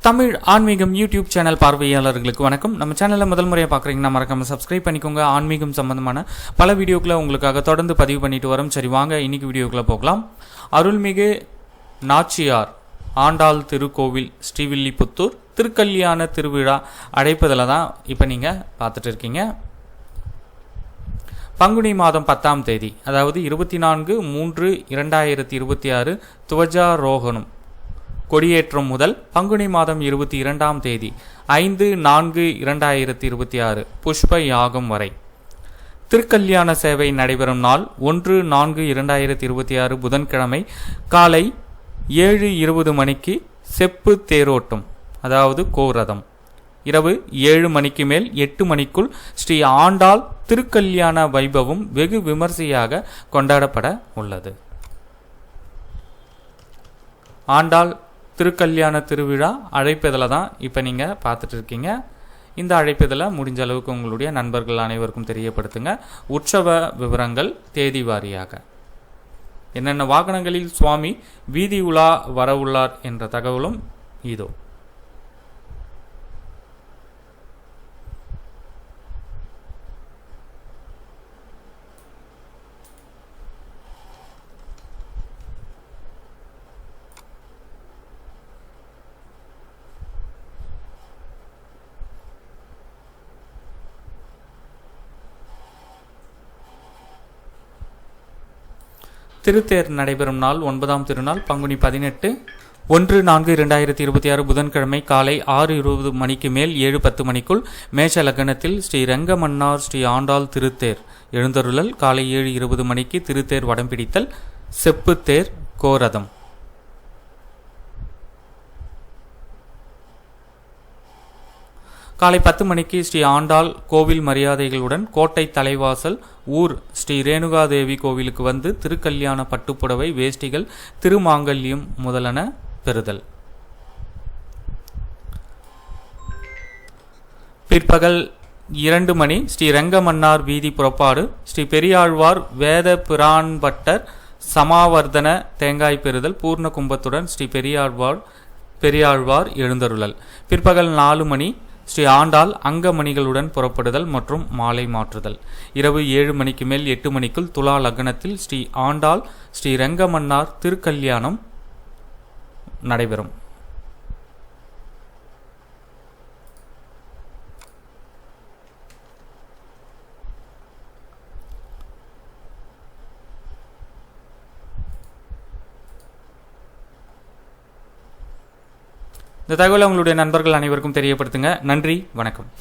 தமிழ் ஆன்மீகம் YouTube channel பார்வையாளர்களுக்கு வணக்கம். நம்ம சேனலில் முதல் முறையாக பார்க்குறீங்கன்னா மறக்காம சப்ஸ்கிரைப் பண்ணிக்கோங்க. ஆன்மீகம் சம்பந்தமான பல வீடியோக்களை உங்களுக்காக தொடர்ந்து பதிவு பண்ணிட்டு வரோம். சரி வாங்க இன்னைக்கு வீடியோக்குள்ளே போகலாம். அருள்மிகு நாச்சியார் ஆண்டாள் திருக்கோவில் ஸ்ரீவில்லிபுத்தூர் திருக்கல்யாண திருவிழா அழைப்பதில் தான் இப்போ நீங்கள் பார்த்துட்டு இருக்கீங்க. பங்குனி மாதம் 10ஆம் தேதி, அதாவது 24/3/2026 துவஜாரோகணம் கொடியேற்றம் முதல் பங்குனி மாதம் 22ஆம் தேதி 5/4/2026 புஷ்ப யாகம் வரை திருக்கல்யாண சேவை நடைபெறும் நாள் 1/4/2026 புதன்கிழமை காலை 7:20 மணிக்கு செப்பு தேரோட்டம், அதாவது கோரதம். இரவு 7 மணிக்கு மேல் 8 மணிக்குள் ஸ்ரீ ஆண்டாள் திருக்கல்யாண வைபவம் வெகு விமர்சையாக கொண்டாடப்பட உள்ளது. ஆண்டாள் திருக்கல்யாண திருவிழா அழைப்பதில் தான் இப்போ நீங்கள் பார்த்துட்டு இருக்கீங்க. இந்த அழைப்பதில் முடிஞ்ச அளவுக்கு உங்களுடைய நண்பர்கள் அனைவருக்கும் தெரியப்படுத்துங்க. உற்சவ விவரங்கள் தேதி வாரியாக என்னென்ன வாகனங்களில் சுவாமி வீதி உலா வரவுள்ளார் என்ற தகவலும் இதோ. திருத்தேர் நடைபெறும் நாள் 9ஆம் திருநாள் பங்குனி 18 1/4/2026 புதன்கிழமை காலை 6:20 மணிக்கு மேல் 7:10 மணிக்குள் மேஷ லக்னத்தில் ஸ்ரீ ரெங்கமன்னார் ஸ்ரீ ஆண்டாள் திருத்தேர் எழுந்தருளல். காலை 7:20 மணிக்கு திருத்தேர் வடம் பிடித்தல், செப்பு தேர் கோரதம். காலை 10 மணிக்கு ஸ்ரீ ஆண்டாள் கோவில் மரியாதைகளுடன் கோட்டை தலைவாசல் ஊர் ஸ்ரீ ரேணுகாதேவி கோவிலுக்கு வந்து திருக்கல்யாண பட்டுப்புடவை, வேஷ்டிகள், திருமாங்கல்யம் முதலன பெறுதல். பிற்பகல் 2 மணி ஸ்ரீ ரெங்கமன்னார் வீதி புறப்பாடு, ஸ்ரீ பெரியாழ்வார் வேத பிரான்பட்டர் சமாவர்த்தன தேங்காய் பெறுதல், பூர்ண கும்பத்துடன் ஸ்ரீ பெரியாழ்வார் எழுந்தருளல். பிற்பகல் 4 மணி ஸ்ரீ ஆண்டாள் அங்கமணிகளுடன் புறப்படுதல் மற்றும் மாலை மாற்றுதல். இரவு 7 மணிக்கு மேல் 8 மணிக்குள் துலா லக்னத்தில் ஸ்ரீ ஆண்டாள் ஸ்ரீ ரெங்கமன்னார் திருக்கல்யாணம் நடைபெறும். இந்த தகவலை உங்களுடைய நண்பர்கள் அனைவருக்கும் தெரியப்படுத்துங்க. நன்றி, வணக்கம்.